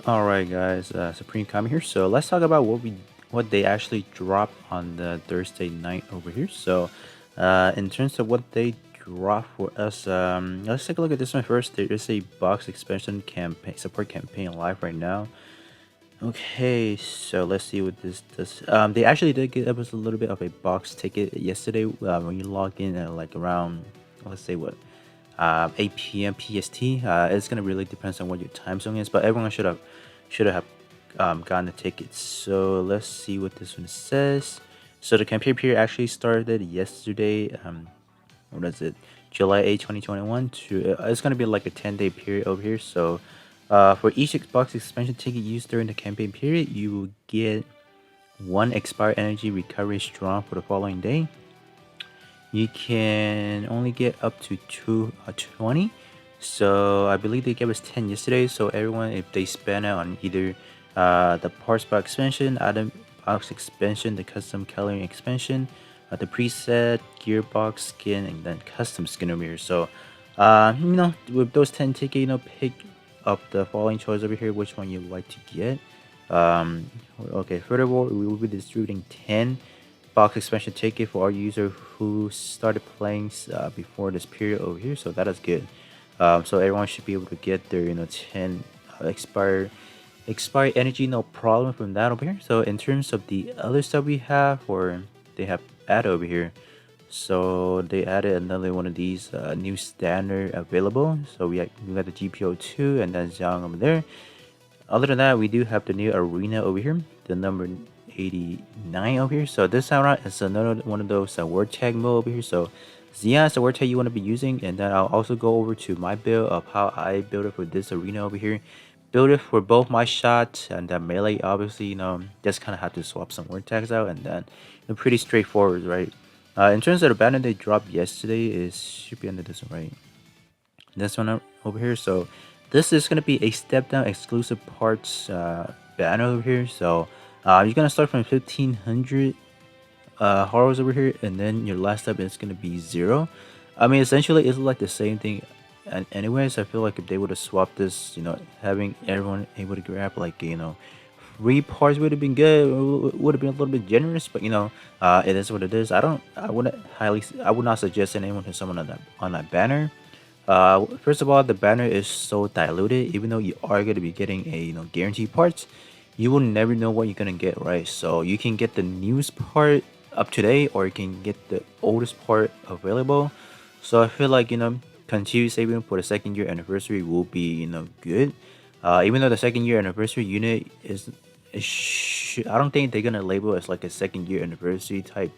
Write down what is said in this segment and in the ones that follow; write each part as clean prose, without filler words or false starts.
Alright guys, Supreme Kami here. So let's talk about what they actually dropped on the Thursday night over here. So in terms of what they dropped for us, let's take a look at this one first. There is a box expansion campaign support campaign live right now. Okay, so let's see what this does. They actually did give us a little bit of a box ticket yesterday when you log in at like around, let's say what, 8 p.m. PST. It's gonna really depends on what your time zone is, but everyone should have gotten the tickets. So let's see what this one says. So the campaign period actually started yesterday. What is it? July 8, 2021 to it's gonna be like a 10-day period over here. So for each Xbox expansion ticket used during the campaign period, you will get one expired energy recovery strong for the following day. You can only get up to 20. So I believe they gave us 10 yesterday. So everyone, if they spend it on either the parts box expansion, item box expansion, the custom coloring expansion, the preset, gearbox skin, and then custom skin over here. So with those 10 tickets, pick up the following choice over here, which one you like to get. Okay, furthermore, we will be distributing 10 box expansion ticket for our user who started playing before this period over here, so that is good. So everyone should be able to get their 10 expired energy, no problem from that over here. So in terms of the other stuff we have, or they have added over here, so they added another one of these new standard available. So we got the GPO2 and then Xiang over there. Other than that, we do have the new arena over here, the number 89 over here. So this time around, it's another one of those word tag mode over here. So Xia is the word tag you want to be using, and then I'll also go over to my build of how I build it for this arena over here. Build it for both my shots and then melee. Obviously, just kind of have to swap some word tags out, and then pretty straightforward, right? In terms of the banner they dropped yesterday, is should be under this one, right? This one over here. So this is gonna be a step down exclusive parts banner over here. So you're gonna start from 1500 horrors over here, and then your last step is gonna be 0. I mean, essentially it's like the same thing. And anyways, I feel like if they would have swapped this, having everyone able to grab like 3 parts would have been good. Would have been a little bit generous, but it is what it is. I would not suggest anyone to someone on that banner. First of all, the banner is so diluted. Even though you are going to be getting a guaranteed parts, you will never know what you're gonna get, right? So you can get the newest part up to date, or you can get the oldest part available. So I feel like continue saving for the second year anniversary will be good. Even though the second year anniversary unit I don't think they're gonna label it as like a second year anniversary type.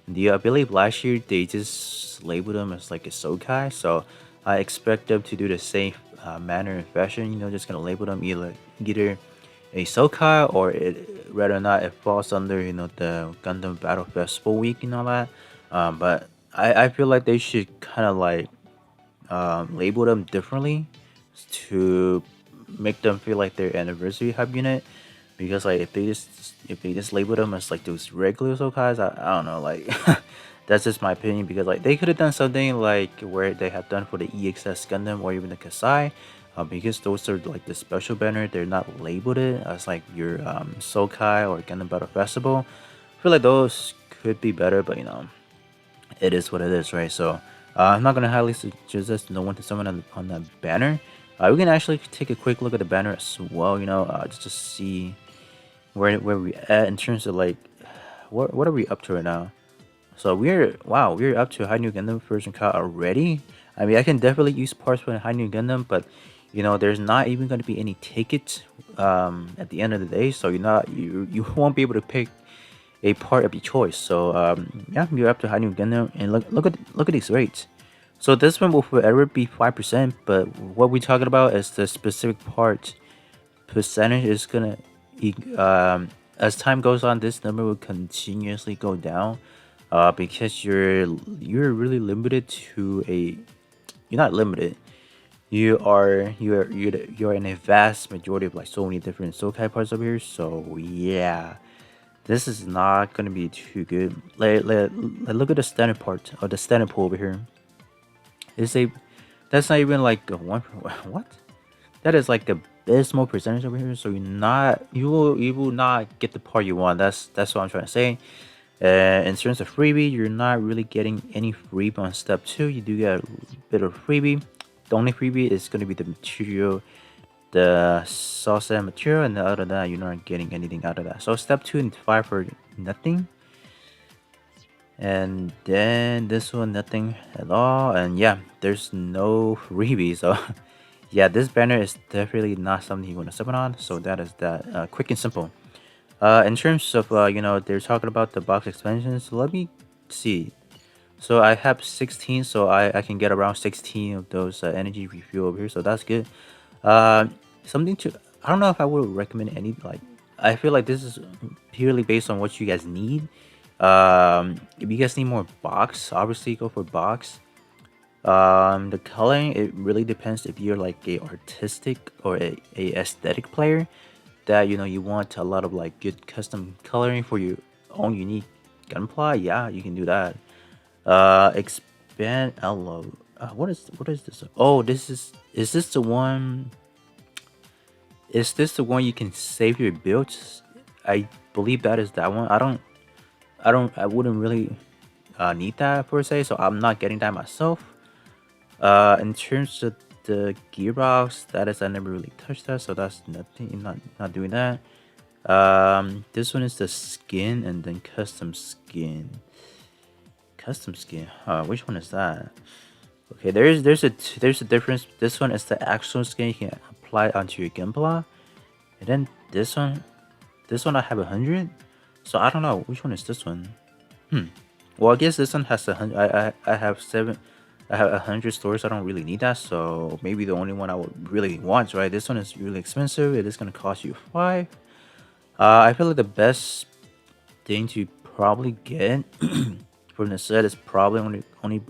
I believe last year they just labeled them as like a Sokai, so I expect them to do the same manner and fashion. Just gonna label them either a Sokai, or whether or not it falls under the Gundam Battle Festival week and all that. But I feel like they should kind of like label them differently to make them feel like their anniversary hub unit, because like if they just label them as like those regular Sokais, I don't know, like that's just my opinion, because like they could have done something like where they have done for the EXS Gundam or even the Kasai, because those are like the special banner. They're not labeled it as like your Sokai or Gundam Battle Festival. I feel like those could be better, but it is what it is, right? So I'm not gonna highly suggest this no one to someone on that banner. We can actually take a quick look at the banner as well, just to see where we at in terms of like what are we up to right now. So we're up to High New Gundam version car already. I mean, I can definitely use parts for High New Gundam, but there's not even going to be any tickets at the end of the day, so you won't be able to pick a part of your choice. So yeah, you're up to High New Gundam, and look at these rates. So this one will forever be 5%, but what we're talking about is the specific part percentage is gonna as time goes on, this number will continuously go down, because you're really limited to a you're not limited. You're in a vast majority of like so many different Sokai parts over here. So yeah, this is not gonna be too good. Look at the standard part or the standard pool over here. It's a That's not even like a one. What? That is like a abysmal percentage over here, so you will not get the part you want. That's what I'm trying to say. In terms of freebie, you're not really getting any freebie on step 2. You do get a bit of freebie. The only freebie is going to be the material, the sauce and material, and other than that, you're not getting anything out of that. So step 2 and 5 for nothing, and then this one nothing at all. And yeah, there's no freebie. So yeah, this banner is definitely not something you want to summon on. So that is that. Quick and simple. In terms of they're talking about the box expansions. Let me see. So I have 16, so I can get around 16 of those energy refuel over here. So that's good. Uh, something to I don't know if I would recommend any like. I feel like this is purely based on what you guys need. If you guys need more box, obviously go for box. The coloring, it really depends if you're like a artistic or a aesthetic player that you want a lot of like good custom coloring for your own unique gunpla. Yeah, you can do that. Expand outload. What is this? Oh, is this the one? Is this the one you can save your builds? I believe that is that one. I wouldn't really need that per se, so I'm not getting that myself. In terms of the gearbox, that is I never really touched that, so that's nothing. Not doing that. This one is the skin and then custom skin. Custom skin. Which one is that? Okay, there's a difference. This one is the actual skin you can apply onto your gunpla, and then this one I have 100. So I don't know which one is this one. Well, I guess this one has 100. I have seven. I have 100 stores. I don't really need that. So maybe the only one I would really want, right? This one is really expensive. It is gonna cost you 5. I feel like the best thing to probably get from the set is probably only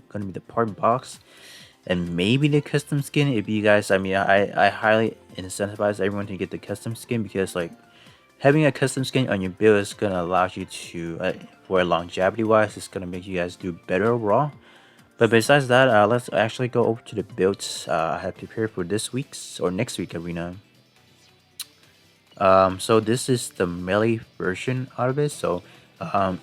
gonna be the part box and maybe the custom skin. If you guys, I mean, I highly incentivize everyone to get the custom skin because like having a custom skin on your build is gonna allow you to, for longevity wise, it's gonna make you guys do better overall. But besides that, let's actually go over to the builds I have prepared for this week's or next week arena. So this is the melee version out of it. So, um,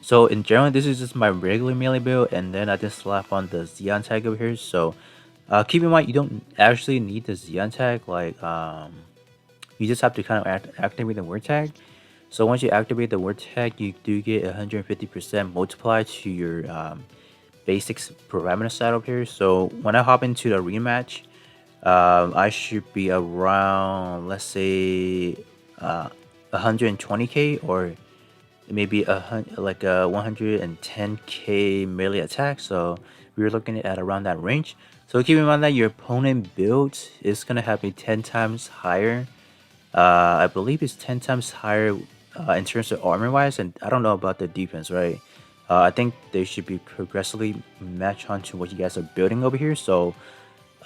so in general, this is just my regular melee build, and then I just slap on the Xeon tag over here. So, keep in mind you don't actually need the Xeon tag. Like, you just have to kind of activate the word tag. So once you activate the word tag, you do get 150% multiply to your basics parameter set up here. So when I hop into the rematch, I should be around, let's say, 120k or maybe like a 110k melee attack. So we're looking at around that range. So keep in mind that your opponent build is gonna have me 10 times higher. I believe it's 10 times higher in terms of armor wise, and I don't know about the defense, right? I think they should be progressively match on to what you guys are building over here. So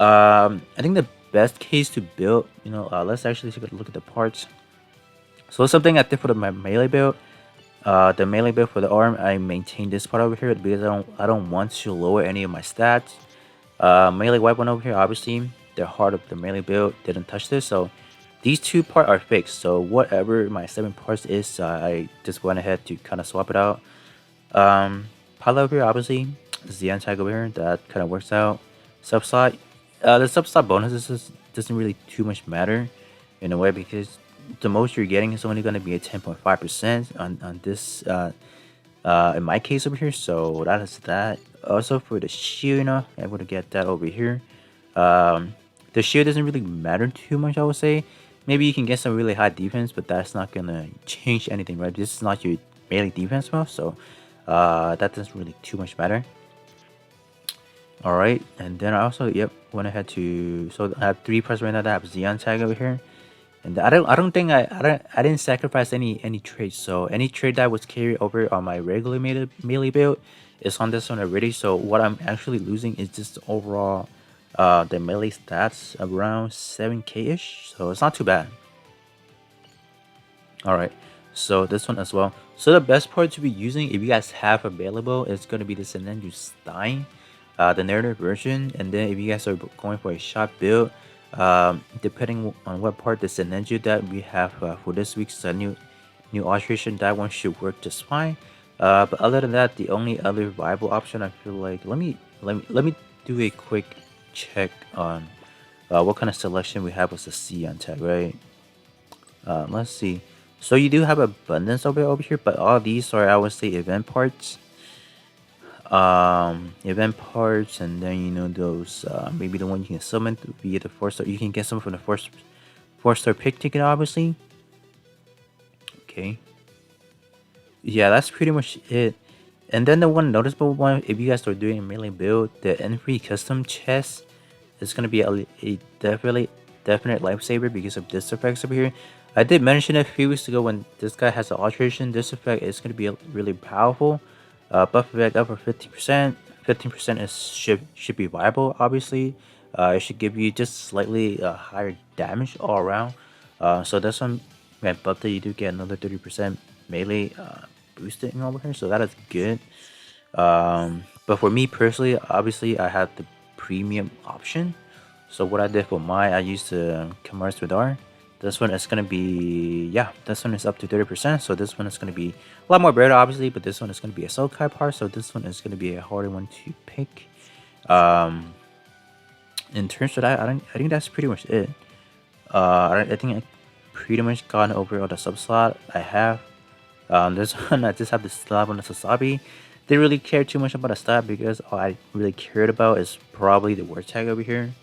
I think the best case to build, let's actually take a look at the parts. So something I did for my melee build, the melee build for the arm, I maintain this part over here because I don't want to lower any of my stats. Melee weapon over here, obviously the heart of the melee build didn't touch this, so these two parts are fixed. So whatever my 7 parts is, I just went ahead to kind of swap it out. Pilot over here, obviously, is the anti over here. That kind of works out. Subslot, the subslot bonuses doesn't really too much matter in a way because the most you're getting is only going to be a 10.5% on this. In my case over here, so that is that. Also for the shield, I'm able to get that over here. The shield doesn't really matter too much, I would say. Maybe you can get some really high defense, but that's not gonna change anything, right? This is not your melee defense mode, so that doesn't really too much matter. All right, and then I also went ahead to, so I have 3 parts right now that have Xeon tag over here, and I don't think I didn't sacrifice any traits. So any trait that was carried over on my regular melee build is on this one already. So what I'm actually losing is just overall the melee stats around 7k ish. So it's not too bad. All right, so this one as well. So the best part to be using, if you guys have available, is going to be the Senenju Stein, the narrative version. And then if you guys are going for a shot build, Depending on what part the Senenju that we have for this week's new alteration, that one should work just fine. But other than that, the only other viable option I feel like let me do a quick check on what kind of selection we have with the Sion tag, right? Let's see. So you do have abundance over here, but all these are, I would say, event parts. Event parts, and then those maybe the one you can summon via the 4 star. You can get some from the 4 star pick ticket, obviously. Okay. Yeah, that's pretty much it. And then the one noticeable one, if you guys are doing a melee build, the N3 custom chest is gonna be a definite lifesaver because of this effects over here. I did mention it a few weeks ago when this guy has an alteration. This effect is gonna be really powerful. Buff effect up for 50%. 15% is should be viable. Obviously, it should give you just slightly higher damage all around. So this one, man, but you do get another 30% melee boosting over here, so that is good. But for me personally, obviously I had the premium option. So what I did for mine, I used the Commerce Radar. This one is gonna be, yeah, this one is up to 30%. So this one is gonna be a lot more better, obviously, but this one is gonna be a Sokai part. So this one is gonna be a harder one to pick. Um, in terms of that, I think that's pretty much it. I think I pretty much gone over all the sub slot I have. This one I just have the slab on the Sasabi. Didn't really care too much about the stat because all I really cared about is probably the word tag over here.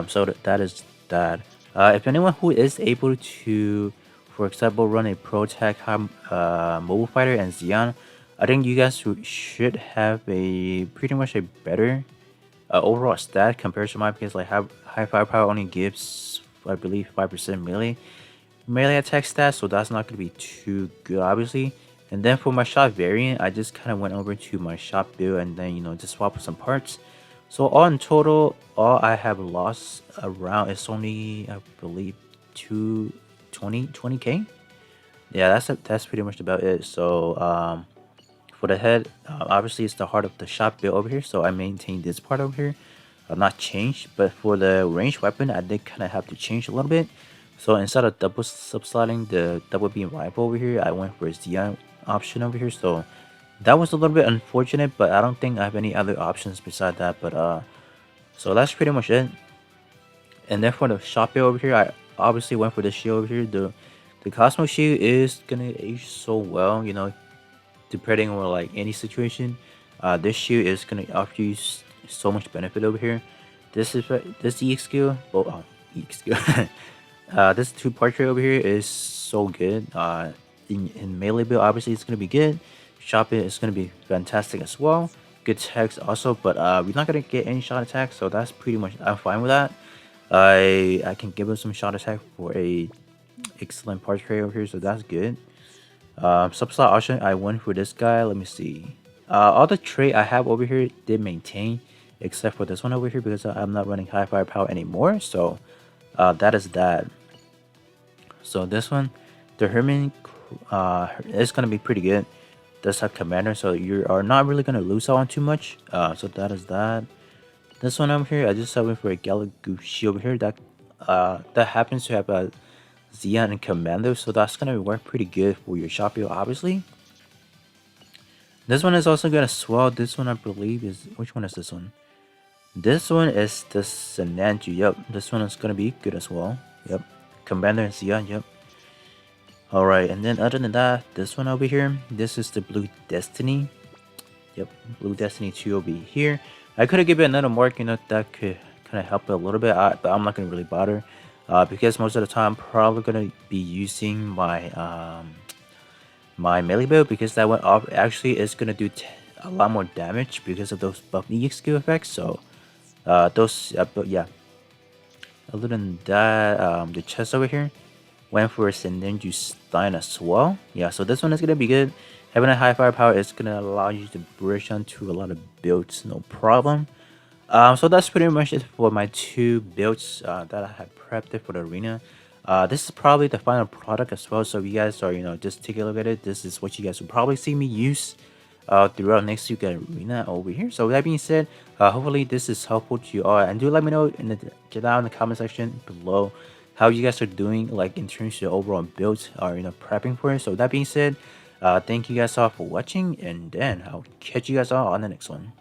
So that is that. If anyone who is able to, for example, run a pro tag mobile fighter and Xeon, I think you guys should have a pretty much a better overall stat compared to mine because like high firepower only gives, I believe, 5% melee attack stats, so that's not going to be too good, obviously. And then for my shot variant, I just kind of went over to my shop build and then just swap some parts. So all in total, all I have lost around is only, I believe, 20k. Yeah, that's pretty much about it. So for the head, obviously it's the heart of the shop build over here, so I maintain this part over here. Not changed, but for the range weapon, I did kind of have to change a little bit. So instead of double subslotting the double beam rifle over here, I went for a Xeon option over here. So that was a little bit unfortunate, but I don't think I have any other options beside that. But so that's pretty much it. And then for the shop build over here, I obviously went for the shield over here. The Cosmo shield is gonna age so well, depending on like any situation. This shield is gonna offer you so much benefit over here. This EX skill, EX skill. This two portrait over here is so good. In melee build, obviously it's gonna be good. Shop it is gonna be fantastic as well. Good text also, but we're not gonna get any shot attack, so that's pretty much, I'm fine with that. I can give him some shot attack for a excellent portrait over here, so that's good. Subslot option, I went for this guy. Let me see. All the trait I have over here did maintain, except for this one over here because I'm not running high firepower anymore. So that is that. So this one, the Herman, is gonna be pretty good. Does have commander, so you are not really gonna lose out on too much. So that is that. This one over here, I just went for a Galagushi over here that happens to have a Xeon and Commando, so that's gonna work pretty good for your shop build, obviously. This one is also gonna swell. This one I believe is, which one is this one? This one is the Senanju. Yep, this one is gonna be good as well. Yep, Commander and Xeon. Yep. All right, and then other than that, this one over here, this is the Blue Destiny. Yep, Blue Destiny 2 will be here. I could have given another mark, that could kind of help it a little bit, but I'm not gonna really bother. Because most of the time I'm probably gonna be using my my melee build because that one off actually is gonna do a lot more damage because of those buff EX skill effects. So but yeah. Other than that, the chest over here went for a Sendenju Stein as well. Yeah, so this one is gonna be good. Having a high firepower is gonna allow you to bridge onto a lot of builds, no problem. So that's pretty much it for my two builds that I have prepped it for the arena. This is probably the final product as well. So if you guys are, just take a look at it. This is what you guys will probably see me use throughout next week arena over here. So that being said, hopefully this is helpful to you all, and do let me know down in the comment section below how you guys are doing, like in terms of your overall builds or prepping for it. So that being said, thank you guys all for watching, and then I'll catch you guys all on the next one.